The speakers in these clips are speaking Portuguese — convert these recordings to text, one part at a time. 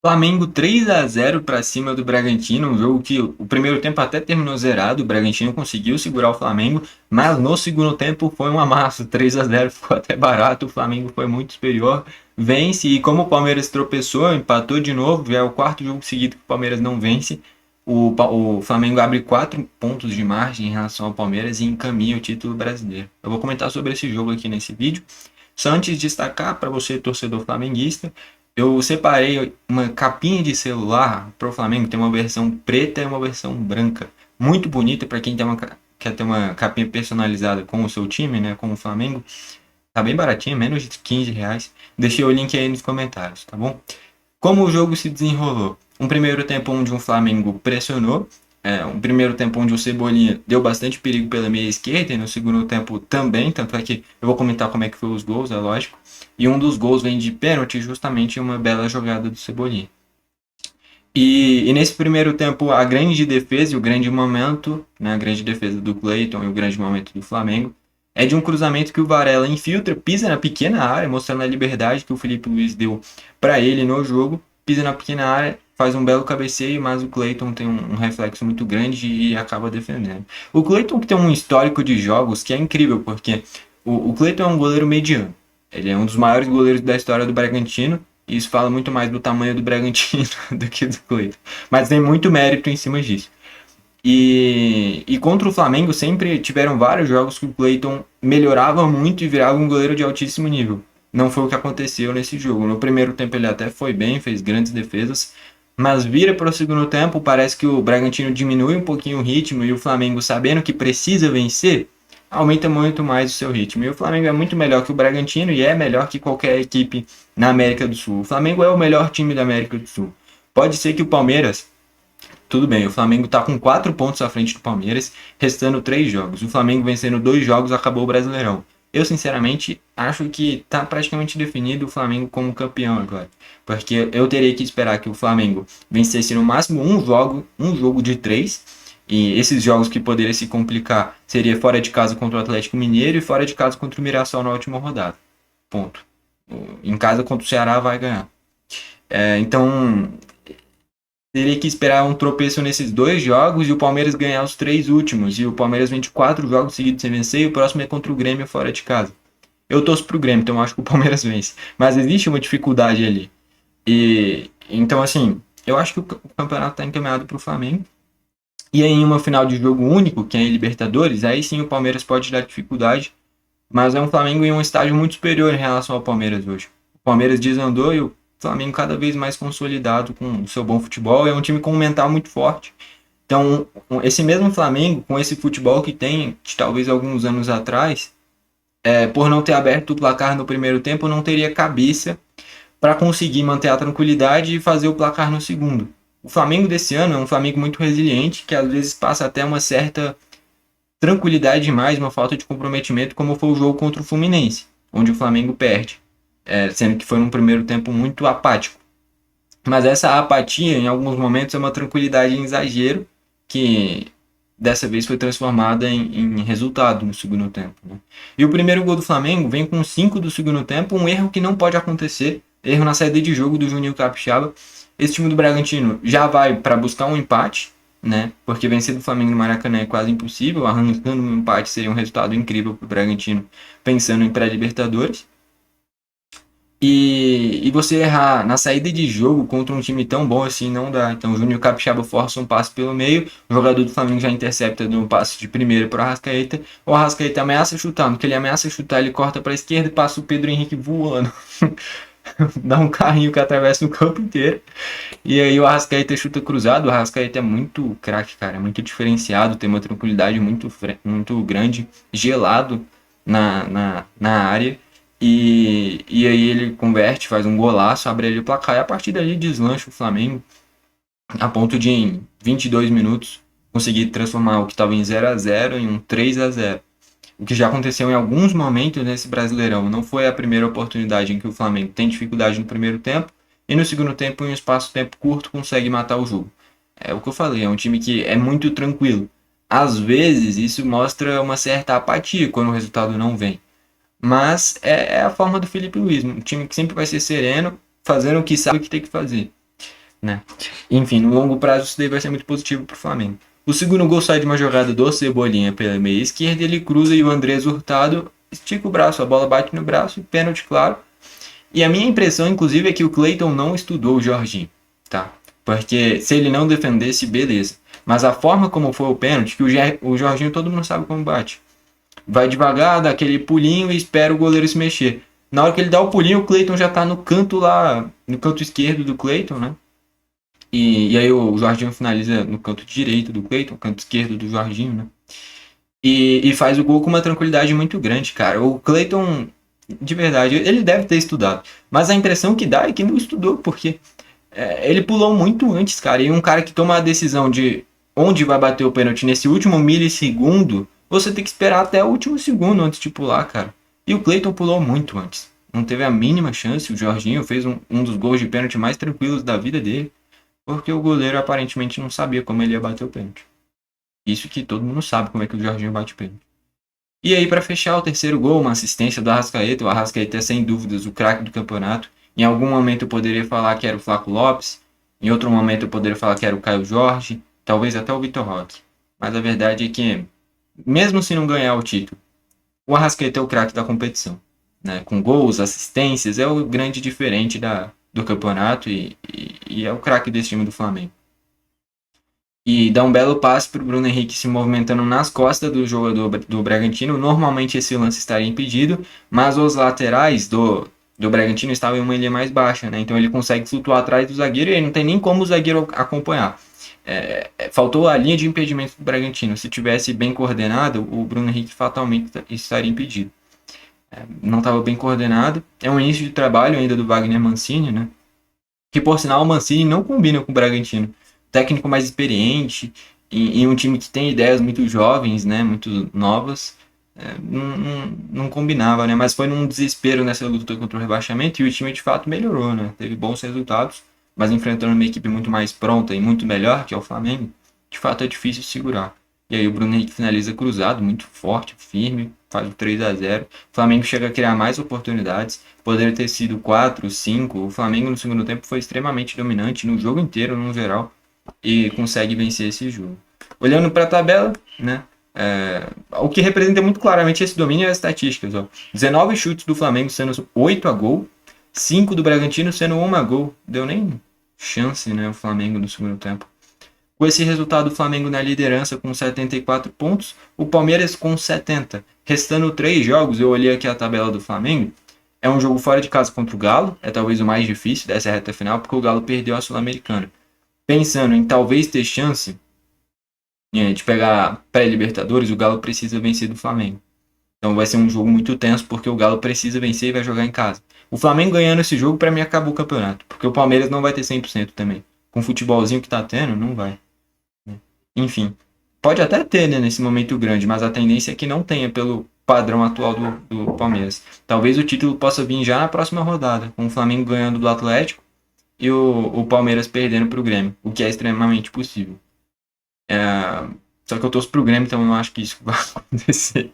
Flamengo 3-0 para cima do Bragantino, um jogo que o primeiro tempo até terminou zerado, o Bragantino conseguiu segurar o Flamengo, mas no segundo tempo foi um amasso, 3-0 ficou até barato, o Flamengo foi muito superior, vence e como o Palmeiras tropeçou, empatou de novo, já é o quarto jogo seguido que o Palmeiras não vence, o Flamengo abre 4 pontos de margem em relação ao Palmeiras e encaminha o título brasileiro. Eu vou comentar sobre esse jogo aqui nesse vídeo, só antes de destacar para você, torcedor flamenguista, eu separei uma capinha de celular para o Flamengo, tem uma versão preta e uma versão branca. Muito bonita para quem quer ter uma capinha personalizada com o seu time, né? Com o Flamengo. Tá bem baratinha, menos de 15 reais. Deixei o link aí nos comentários, tá bom? Como o jogo se desenrolou? Um primeiro tempo onde o Flamengo pressionou, um primeiro tempo onde o Cebolinha deu bastante perigo pela meia esquerda e no segundo tempo também, tanto é que eu vou comentar como é que foi os gols, é lógico. E um dos gols vem de pênalti, justamente uma bela jogada do Cebolinha. E nesse primeiro tempo, a grande defesa e o grande momento, né, a grande defesa do Cleiton e o grande momento do Flamengo, é de um cruzamento que o Varela infiltra, pisa na pequena área, mostrando a liberdade que o Felipe Luiz deu para ele no jogo, pisa na pequena área, faz um belo cabeceio, mas o Cleiton tem um reflexo muito grande e acaba defendendo. O Cleiton que tem um histórico de jogos que é incrível, porque o Cleiton é um goleiro mediano. Ele é um dos maiores goleiros da história do Bragantino, e isso fala muito mais do tamanho do Bragantino do que do Cleiton. Mas tem muito mérito em cima disso. E contra o Flamengo sempre tiveram vários jogos que o Cleiton melhorava muito e virava um goleiro de altíssimo nível. Não foi o que aconteceu nesse jogo. No primeiro tempo ele até foi bem, fez grandes defesas, mas vira para o segundo tempo, parece que o Bragantino diminui um pouquinho o ritmo e o Flamengo, sabendo que precisa vencer, aumenta muito mais o seu ritmo. E o Flamengo é muito melhor que o Bragantino e é melhor que qualquer equipe na América do Sul. O Flamengo é o melhor time da América do Sul. Pode ser que o Palmeiras, tudo bem, o Flamengo está com 4 pontos à frente do Palmeiras, restando 3 jogos. O Flamengo vencendo 2 jogos acabou o Brasileirão. Eu, sinceramente, acho que está praticamente definido o Flamengo como campeão agora. Porque eu teria que esperar que o Flamengo vencesse no máximo um jogo de 3. E esses jogos que poderiam se complicar seria fora de casa contra o Atlético Mineiro e fora de casa contra o Mirassol na última rodada. Ponto. Em casa contra o Ceará vai ganhar. Então, teria que esperar um tropeço nesses 2 jogos e o Palmeiras ganhar os 3 últimos. E o Palmeiras vem de 4 jogos seguidos sem vencer e o próximo é contra o Grêmio fora de casa. Eu torço pro Grêmio, então eu acho que o Palmeiras vence. Mas existe uma dificuldade ali. E então, assim, eu acho que o campeonato está encaminhado para o Flamengo. E aí, em uma final de jogo único, que é em Libertadores, aí sim o Palmeiras pode dar dificuldade. Mas é um Flamengo em um estágio muito superior em relação ao Palmeiras hoje. O Palmeiras desandou e o Flamengo cada vez mais consolidado com o seu bom futebol. É um time com um mental muito forte. Então, esse mesmo Flamengo, com esse futebol que tem, de talvez alguns anos atrás, por não ter aberto o placar no primeiro tempo, não teria cabeça para conseguir manter a tranquilidade e fazer o placar no segundo. O Flamengo desse ano é um Flamengo muito resiliente, que às vezes passa até uma certa tranquilidade demais, uma falta de comprometimento, como foi o jogo contra o Fluminense, onde o Flamengo perde, sendo que foi num primeiro tempo muito apático. Mas essa apatia, em alguns momentos, é uma tranquilidade em exagero, que dessa vez foi transformada em resultado no segundo tempo. Né? E o primeiro gol do Flamengo vem com 5 do segundo tempo, um erro que não pode acontecer, erro na saída de jogo do Juninho Capixaba. Esse time do Bragantino já vai para buscar um empate, né? Porque vencer do Flamengo no Maracanã é quase impossível, arrancando um empate seria um resultado incrível para o Bragantino, pensando em pré-libertadores. E você errar na saída de jogo contra um time tão bom assim não dá. Então o Júnior Capixaba força um passe pelo meio, o jogador do Flamengo já intercepta no passe de primeiro para o Arrascaeta. O Arrascaeta ameaça chutar, no que ele ameaça chutar, ele corta para a esquerda e passa o Pedro Henrique voando. Dá um carrinho que atravessa o campo inteiro. E aí o Arrascaeta chuta cruzado. O Arrascaeta é muito craque, cara, é muito diferenciado, tem uma tranquilidade muito grande, gelado na área. E aí ele converte, faz um golaço, abre ali o placar e a partir dali deslancha o Flamengo a ponto de em 22 minutos conseguir transformar o que estava em 0-0 em um 3-0. O que já aconteceu em alguns momentos nesse Brasileirão. Não foi a primeira oportunidade em que o Flamengo tem dificuldade no primeiro tempo e no segundo tempo, em um espaço-tempo curto, consegue matar o jogo. É o que eu falei, é um time que é muito tranquilo. Às vezes isso mostra uma certa apatia quando o resultado não vem. Mas é a forma do Felipe Luiz, um time que sempre vai ser sereno, fazendo o que sabe que tem que fazer. né? Enfim, no longo prazo isso daí vai ser muito positivo pro Flamengo. O segundo gol sai de uma jogada do Cebolinha pela meia esquerda, ele cruza e o Andrés Hurtado estica o braço, a bola bate no braço, pênalti claro. E a minha impressão, inclusive, é que o Cleiton não estudou o Jorginho, tá? Porque se ele não defendesse, beleza. Mas a forma como foi o pênalti, que o Jorginho todo mundo sabe como bate. Vai devagar, dá aquele pulinho e espera o goleiro se mexer. Na hora que ele dá o pulinho, o Cleiton já tá no canto lá, no canto esquerdo do Cleiton, né? E aí o Jorginho finaliza no canto direito do Cleiton, canto esquerdo do Jorginho, né? E faz o gol com uma tranquilidade muito grande, cara. O Cleiton, de verdade, ele deve ter estudado. Mas a impressão que dá é que não estudou, porque ele pulou muito antes, cara. E um cara que toma a decisão de onde vai bater o pênalti nesse último milissegundo, você tem que esperar até o último segundo antes de pular, cara. E o Cleiton pulou muito antes. Não teve a mínima chance. O Jorginho fez um dos gols de pênalti mais tranquilos da vida dele, porque o goleiro aparentemente não sabia como ele ia bater o pênalti. Isso que todo mundo sabe como é que o Jorginho bate pênalti. E aí, para fechar o terceiro gol, uma assistência do Arrascaeta. O Arrascaeta é sem dúvidas o craque do campeonato. Em algum momento eu poderia falar que era o Flaco Lopes. Em outro momento eu poderia falar que era o Caio Jorge. Talvez até o Vitor Roque. Mas a verdade é que, mesmo se não ganhar o título, o Arrascaeta é o craque da competição. Né? Com gols, assistências, é o grande diferente do campeonato e é o craque desse time do Flamengo. E dá um belo passe para o Bruno Henrique se movimentando nas costas do jogador do Bragantino. Normalmente esse lance estaria impedido, mas os laterais do Bragantino estavam em uma linha mais baixa, né? Então ele consegue flutuar atrás do zagueiro e aí não tem nem como o zagueiro acompanhar. Faltou a linha de impedimento do Bragantino. Se tivesse bem coordenado, o Bruno Henrique fatalmente estaria impedido. Não estava bem coordenado. É um início de trabalho ainda do Wagner Mancini, né? Que por sinal o Mancini não combina com o Bragantino. Técnico mais experiente e um time que tem ideias muito jovens, né, muito novas, não combinava, né? Mas foi num desespero nessa luta contra o rebaixamento e o time de fato melhorou, né? Teve bons resultados, mas enfrentando uma equipe muito mais pronta e muito melhor, que é o Flamengo, de fato é difícil segurar. E aí o Bruno Henrique finaliza cruzado, muito forte, firme, faz o 3-0. O Flamengo chega a criar mais oportunidades, poderia ter sido 4, 5. O Flamengo no segundo tempo foi extremamente dominante no jogo inteiro, no geral, e consegue vencer esse jogo. Olhando para a tabela, né? O que representa muito claramente esse domínio é as estatísticas. Ó. 19 chutes do Flamengo sendo 8 a gol, 5 do Bragantino sendo 1 a gol. Deu nem chance, né? O Flamengo no segundo tempo. Com esse resultado, o Flamengo na liderança com 74 pontos, o Palmeiras com 70. Restando 3 jogos, eu olhei aqui a tabela do Flamengo. É um jogo fora de casa contra o Galo, é talvez o mais difícil dessa reta final, porque o Galo perdeu a Sul-Americana. Pensando em talvez ter chance de pegar pré-Libertadores, o Galo precisa vencer do Flamengo. Então vai ser um jogo muito tenso, porque o Galo precisa vencer e vai jogar em casa. O Flamengo ganhando esse jogo, para mim, acabou o campeonato, porque o Palmeiras não vai ter 100% também. Com o futebolzinho que tá tendo, não vai. Enfim, pode até ter, né, nesse momento grande, mas a tendência é que não tenha pelo padrão atual do Palmeiras. Talvez o título possa vir já na próxima rodada, com o Flamengo ganhando do Atlético e o Palmeiras perdendo para o Grêmio, o que é extremamente possível. Só que eu torço pro Grêmio, então eu não acho que isso vai acontecer.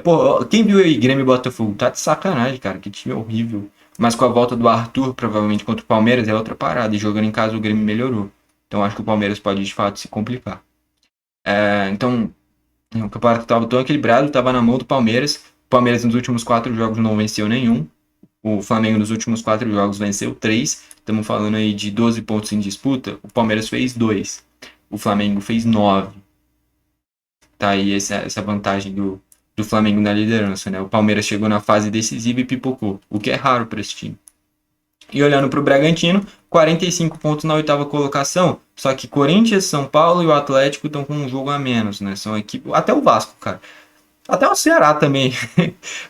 Pô, quem viu aí Grêmio e Botafogo? Tá de sacanagem, cara, que time horrível. Mas com a volta do Arthur, provavelmente contra o Palmeiras, é outra parada. E jogando em casa o Grêmio melhorou. Então acho que o Palmeiras pode de fato se complicar. Então, o campeonato estava tão equilibrado, estava na mão do Palmeiras. O Palmeiras nos últimos 4 jogos não venceu nenhum. O Flamengo nos últimos 4 jogos venceu 3. Estamos falando aí de 12 pontos em disputa. O Palmeiras fez 2. O Flamengo fez 9. Tá aí essa vantagem do Flamengo na liderança, né? O Palmeiras chegou na fase decisiva e pipocou, o que é raro para esse time. E olhando para o Bragantino, 45 pontos na 8ª colocação. Só que Corinthians, São Paulo e o Atlético estão com um jogo a menos, né? São equipes. Até o Vasco, cara. Até o Ceará também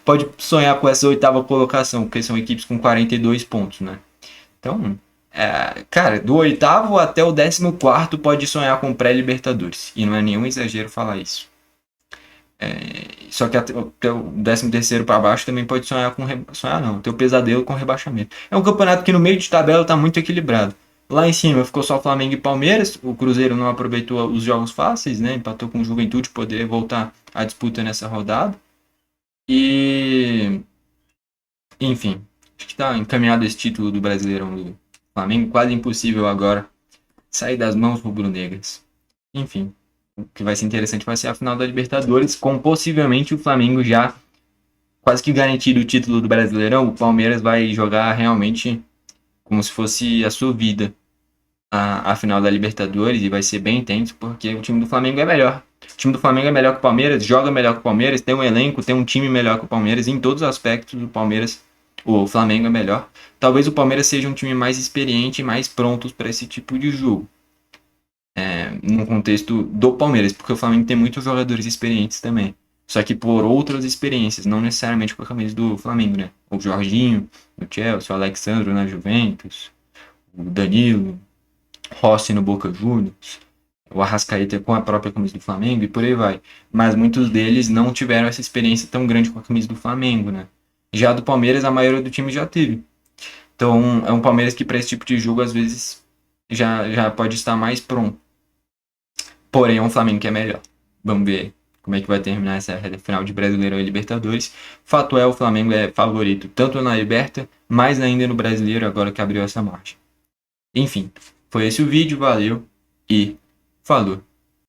pode sonhar com essa 8ª colocação, porque são equipes com 42 pontos, né? Então, cara, do 8º até o 14º pode sonhar com pré-Libertadores. E não é nenhum exagero falar isso. Só que até o 13º para baixo também pode sonhar com... Sonhar não, ter o pesadelo com rebaixamento. É um campeonato que no meio de tabela tá muito equilibrado. Lá em cima ficou só Flamengo e Palmeiras. O Cruzeiro não aproveitou os jogos fáceis, né? Empatou com o Juventude, poder voltar à disputa nessa rodada. E... Enfim, acho que tá encaminhado esse título do Brasileirão do Flamengo. Quase impossível agora sair das mãos rubro-negras. Enfim, o que vai ser interessante vai ser a final da Libertadores, com possivelmente o Flamengo já quase que garantido o título do Brasileirão. O Palmeiras vai jogar realmente como se fosse a sua vida a final da Libertadores, e vai ser bem intenso porque o time do Flamengo é melhor. O time do Flamengo é melhor que o Palmeiras, joga melhor que o Palmeiras, tem um elenco, tem um time melhor que o Palmeiras, em todos os aspectos o Flamengo é melhor. Talvez o Palmeiras seja um time mais experiente e mais pronto para esse tipo de jogo, no contexto do Palmeiras, porque o Flamengo tem muitos jogadores experientes também. Só que por outras experiências, não necessariamente com a camisa do Flamengo, né? O Jorginho no Chelsea, o Alexandro na Juventus, o Danilo, Rossi no Boca Juniors, o Arrascaeta com a própria camisa do Flamengo e por aí vai. Mas muitos deles não tiveram essa experiência tão grande com a camisa do Flamengo, né? Já do Palmeiras, a maioria do time já teve. Então, é um Palmeiras que para esse tipo de jogo, às vezes, já pode estar mais pronto. Porém, é um Flamengo que é melhor. Vamos ver como é que vai terminar essa reta final de Brasileirão e Libertadores. Fato é, o Flamengo é favorito tanto na Liberta, mais ainda no Brasileiro, agora que abriu essa margem. Enfim, foi esse o vídeo, valeu e falou!